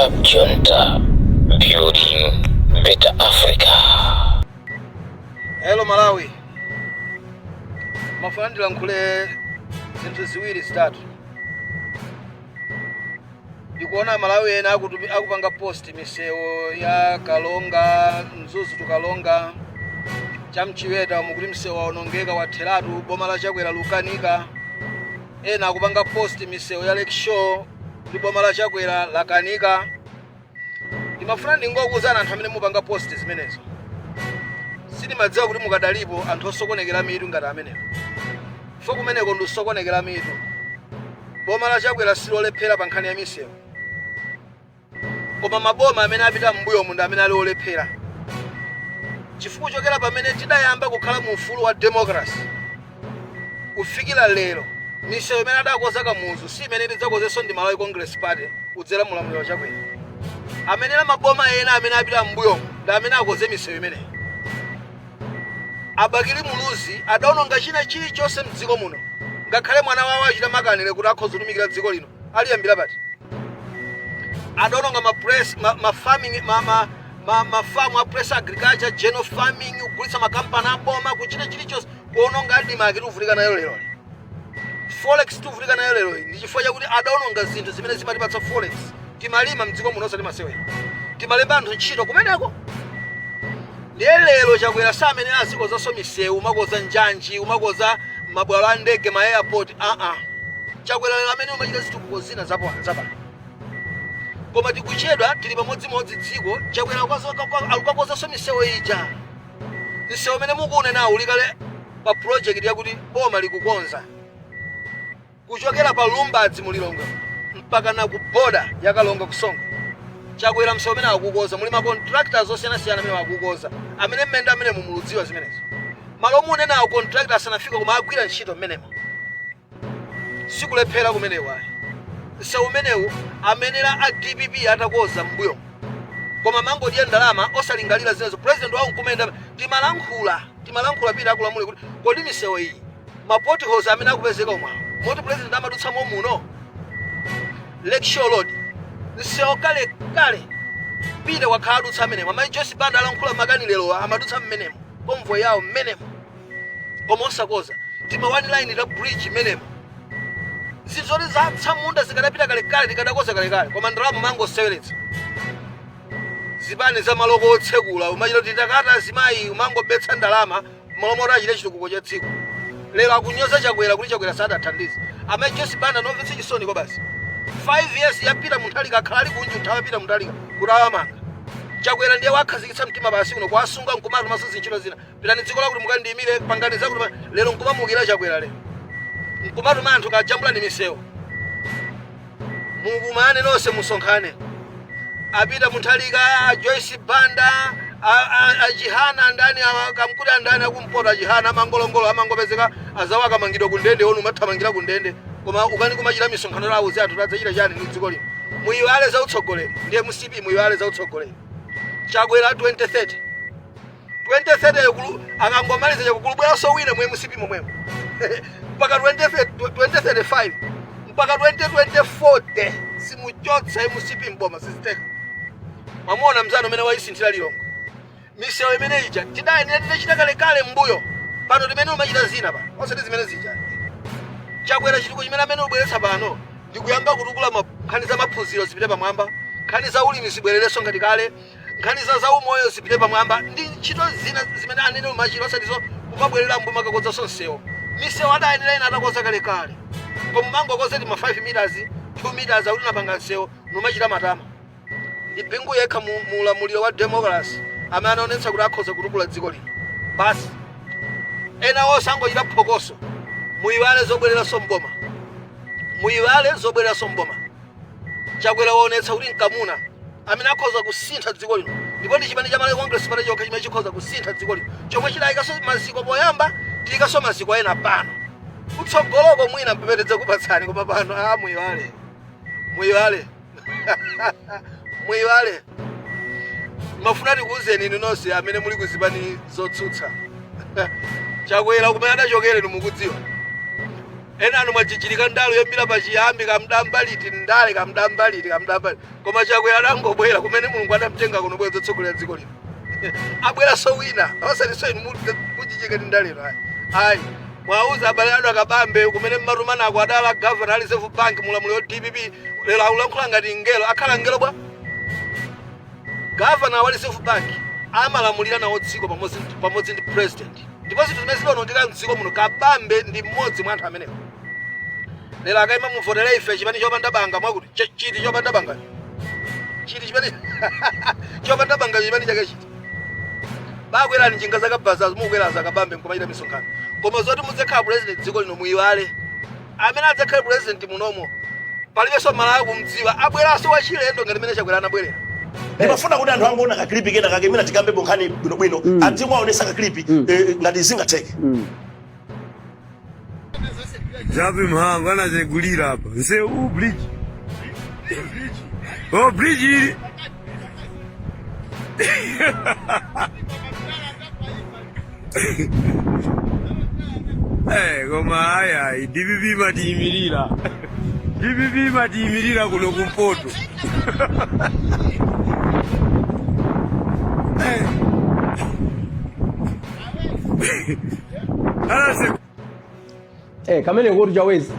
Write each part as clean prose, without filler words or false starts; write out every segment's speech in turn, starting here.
Junta, building better Africa. Hello Malawi. Mafandi lankule zinthu ziwiri zitatu. Ndikuona Malawi ena akupanga post misewu ya Kalonga, Mzuzu tukalonga, Chamchiweta mukuti msewu waonongeka watheratu, boma la Chakwera lukanika. Ena akupanga post misewu ya Lake Shore, boma la Chakwera lakanika. Ndimafuna ndingokuuzana anthu amene mupanga post zimenezo. Sindimadziwa kuti mukadalipo anthu osokonekera mitu ngati amenewo. Fo kumeneko ndi osokonekera mitu. Boma la Chakwera silolephera pa nkhani ya misewu. Koma maboma amene apita mbuyo mu ndi amene ali olephera. Chifukwa chokera pamene tidayamba kukhala mu ufulu wa democracy. Kufikira lero misewu imene adakoza kamuzu si imene tidzakozenso ndi Malawi Congress Party kudzera mulamuliro wa Chakwera. Amene maboma ena amene apita mbuyo ndi amene akoze misewu imene. Abakili Muluzi adaononga china chilichonse mdziko muno. Ngakhale mwana wawo achita makanire kuti akhoza kutumikira dziko lino. Aliyambira pati. Adaononga mafamu a press agriculture, general farming, kugulitsa makampani aboma, kuchita chilichonse kuononga adima akituvulika nayo lero. Forex tuvulika nayo lero. Ndi chifukwa chakuti adaononga zinthu zimene zimatipatsa forex. Timalima mdziko muno osati masewera. Timalemba anthu ntchito kumeneko. Lero Chakwera samene azikoza misewu, umakoza njanji, umakoza mabwalo a ndege, ma airport. Chakwera lero amene umachita zitukuko zina zapa. Koma tikuchedwa tili pamodzimodzi dziko, Chakwera akukakoza misewu ija. Misewu imene mukuonena ulikale pa project yakuti boma likukonza. Kuchokera pa Lumbadzi mulilonga mpaka na ku border ya Kalonga kusonga. Chakwera msewu amene akukoza muli ma contractors osiyana-siyana amene akukoza. Amene mmenda amene mumuludziwa zimenezo. Malo mune nawo contractors sanafika koma agwira ntchito mmenemo. Sikulephera kumenewo ayi. Msewu umenewu amenera a DPP atakoza mbuyo. Koma mango ndiye ndalama osalingalira zinezo. President wawo nkumenda timalankhula pita akulamule kuti kodi misewu iyi ma potholes amene akupezeka omwe. Moti president amadutsa muno. Lake Shore Road. Msewu kale pita wakhala adutsa amenemo. Amayi Joyce Banda alankhula makani lero amadutsa mmenemo. Convoy yawo mmenemo. Koma osakoza. Tima one line la bridge mmenemo. Zizori za tsamunda zikadapita kale tikadakoza kale. Koma ndalama mango seweretsa. Zibani za maloko otsekula umachita kuti takata zimayi umango betsa ndalama malomota achite chitukuko cha dziko. Lero akunyoza Chakwera kuti Chakwera sadathandize. Amayi Joyce Banda nomvetsa chisoni kwa basi. 5 years yapita munthalika akhala ali kunju nthawi yapita munthalika kuti awamanga. Chakwera ndiye wakhazikitsa mtima basi kuno kwasunga nkumatu masozi ntchito zina. Pitani dziko lakuti mukandiyimire panganiza kuti lero nkumamukira Chakwera lero. Nkumatu anthu kajambula ndi misewu. Mukumane nonse musonkhane. Apita munthalika Joyce Banda ajihana ndani akamkuta ndani akumpota ajihana amangolongolo amangopezeka azawaka mangidwa kundende onu mathamangira kundende. Koma ukani kumachita misonkhano lawo zi anthu tadzachita chani ndi dziko lino. Muyiwale za utsogoleri ndiye musipi muyiwale za utsogoleri. Chakwera 2030 akangomaliza chakulubweranso wina mwe musipi momwemo. Mpaka 2035 mpaka 2024 simuchotsa musipi mboma siziteka. Mamona mzano mene waisinthira lilongo. Misewu imene ija tidayenera tidachita kale mbuyo. Pano timene umachita zina pano. Osati zimene zija. Chakwera chituko chimene amene ubweretsa pano ndikuyamba kutukula nkhani za maphunziro zipite pamwamba, nkhani za ulimi zibwererenso ngati kale, nkhani za umoyo zipite pamwamba ndi ntchito zina zimene anene umachita osatizo kumabwerera mbuma kakoza msewu. Misewu adayenera ina atakoza kale. Koma mango koza ti ma 5 meters, 2 meters akuti napanga msewu numachita matama. Ndi bingu yekha mulamuliro wa democracy amene anaonetsa kuti akhoza kutukula dziko lino. Basi ena osangochita phokoso. Muyiwale zobwerera somboma. Chakwera waonetsa kuti nkamuna amene akhoza kusintha dziko lino. Ndipo ndi chipani cha Malawi Congress Party chokha chimene chikhoza kusintha dziko lino. Chomwe chidayikaso maziko poyamba tiyikaso maziko ena pano. Kutsogoloko mwina mpepetedza kupatsani koma pano muyiwale. Mafuna tikuuzeni inu nonse amene muli kuzipani zotsutsa. Chakwera kumene adachokera inu mukudziwa. Enano mwachichilika ndalo yembira pachiyambi kamdambaliti ndale kamdambaliti koma chakwera nangobwera kumene Mulungu adamtenga kuno bwezo tsogolera dziko lino. Abwera so wina awasaliso inu kuchichika ndalero ayi mwauza abale anu akabambe kumene mmarumana ako adala governor ali Reserve Bank mulamulo DPP lero akulankhula ngati ngelo akhala ngelo bwa governor wa Reserve Bank amalamulira nawo dziko pamodzi ndi president ndipo zinthu zimene zimaoneka mdziko muno kabambe ndi mmodzi mwa anthu amenewo lero akayima muvotera ife chimene chopanda banga mwakuti chiti chopanda banga chiti chimene chopanda banga chimene chake chiti bakwera ni njinga zakabhaza mukwera zakabambe nkomaita misonkhano koma zoti mudzekhala president dziko lino muyiwale amene adzakhala president munomo palibe so malawi kumdziwa abweraso wachilendo ngati mene chakwera anabwerera. Ndimafuna kuti anthu angoona ka clip kena kakemena tikambe bonkhani bwino adzimwe aonesa ka clip ngati zingatheke. Jabi mhango anazegulira hapa. Nse bridge. Oh bridge. Koma haya DPP matimirira. DPP matimirira kuno kumpoto. Kamene kuti chawezi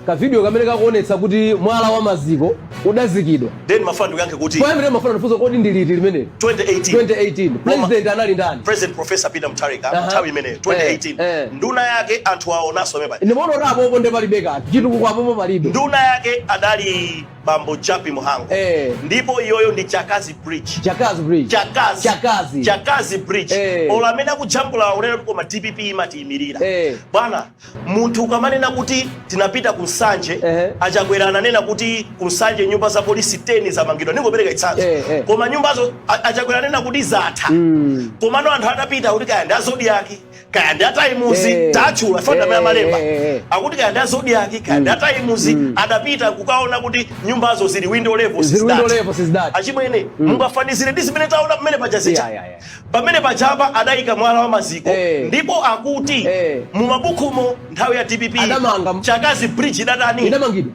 ka video kamene kakuonetsa kuti mwala wa maziko udazikidwa. Then mafano yanke kuti Kwa mafano nafuzo kodi ndi liti limene 2018 president anali ndani? President Professor Peter Mutharika nthawi imene 2018 nduna yake anthu aonaso mepa ndimono rapo opo ndepalibeka chituku kwapo palibe. Nduna yake adali Bambo Japi Muhango ndipo iyoyo ndi Chakazi Bridge. Chakazi Bridge olamena kujambula unena koma DPP imatimirira bwana munthu kamanena kuti tinapita kusanje achakwera ananena kuti kusanje nyumba za polisi 10 zamangidwa ningopereka itsanzo koma nyumbazo achakwera anena kuti zatha komano anthu adapita kuti kaya ndazodi yake kaya ndataimuzi tachula fonda maya malemba akuti kaya ndazodi yake kaya ndataimuzi adapita kukaona kuti nyumbazo zili window level sizidati achimwene mungafanizire ndizimene taona pamene pajazicha pamene pachapa adayika mwala wa maziko ndipo akuti mu mabukumo nthawi ya DPP Chakazi Bridge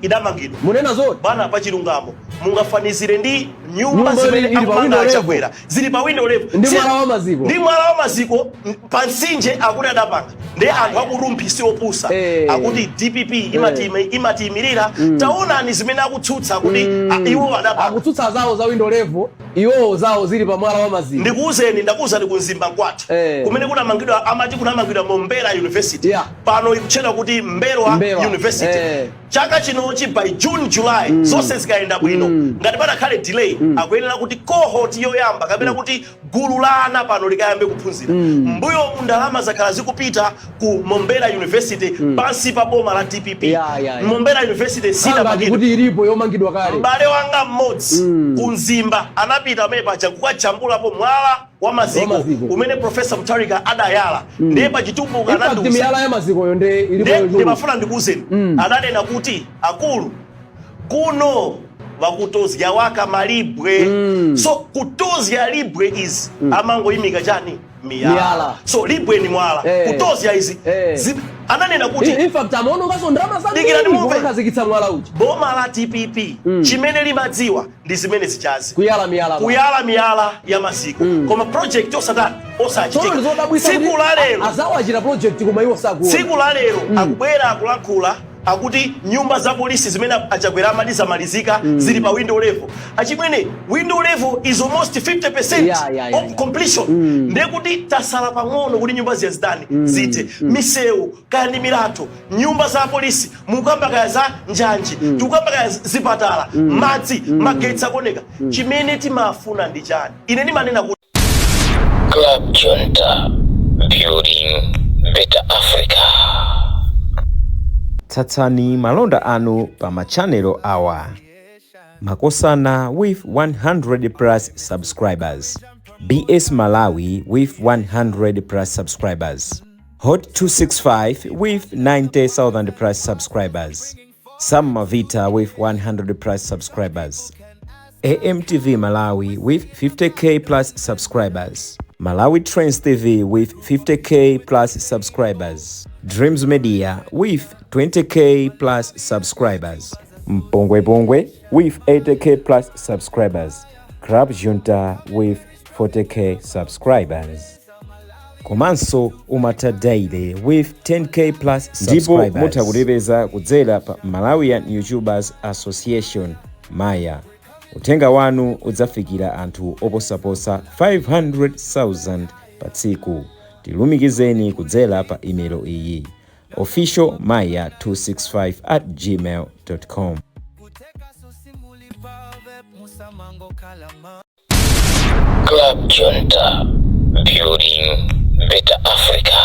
idamangidwa munena zoti bana pachilungamo mungafanizire ndi nyumba zimene akumanga achakwera zili pa window level ndi mwala wa maziko pansinje akuti adapanga ndi anthu akurumpisi opusa akuti DPP imatimirira taonani zimene akutsutsa kuti iwo adapanga akutsutsa zawo za window level iwo zawo zili pa mwala wa maziko ndikuuzeni ndakuuzani kunzimba kwathu kumene kunamangidwa amati kunamangidwa mu Mbeera University pano ikutchedwa kuti Mbeera University chaka chinochi by June July zonse zikaenda bwino ngati padakhale delay akuyenera kuti cohort yoyamba kapena kuti gulu la ana pano likayambe kuphunzira mbuyo ndalama zakhala zikupita ku Mbeera University pansi pa boma la DPP Mbeera University sidamangidwa kuti ilipo yomangidwa kale mbale wanga mmodzi kunzimba anapita amene paja kukachambulapo mwala wa maziko umene Professor Mutharika adayala ndiye pachitumbuka anandusa miyala ya maziko yonde ilipo ndi mafuna ndikuuzeni adanena kuti akulu kuno vakutozya waka malibwe so kutozya libwe izi amango imika chani miyala so libwe ni mwala kutozya izi ananena kuti in fact amaono ngaso ndama sangi kazikitsa mwala uchi boma la DPP chimene limadziwa ndi zimene zichazi kuyala miyala ya maziko koma project osachitika tsiku la lero azawachita project koma iwo sakuona tsiku la lero akubwera akulankhula akuti nyumba za polisi zimene achakwera amaliza malizika zili pa window level achimwene window level is almost 50% of completion ndekuti tasala pang'ono kuti nyumba ziyazidani zite misewu kaya ndi milatho nyumba za polisi mukamba kaya za njanji tukamba kaya zipatala madzi magetsi akoneka chimene timafuna ndi chani ine ndimanena kuti Club Junta, building better Africa. Tsatsani malonda anu pa machanelo awa. Makosana with 100 plus subscribers. BS Malawi with 100 plus subscribers. Hot 265 with 90,000 plus subscribers. Sam Mavita with 100 plus subscribers. AMTV Malawi with 50k plus subscribers. Malawi Trends TV with 50k plus subscribers. Dreams Media with 20k plus subscribers. Mpongwe Pongwe with 80k plus subscribers. Club Junta with 40k subscribers. Komanso Umata Daily with 10k plus subscribers. Ndipo mutakutipeza kudzera pa Malawian YouTubers Association Maya. Utenga wanu udzafikira anthu oposaposa 500,000 pa tsiku. Tilumikizeni kudzera pa email iyi officialmaya265@gmail.com. Club Junta, building better Africa.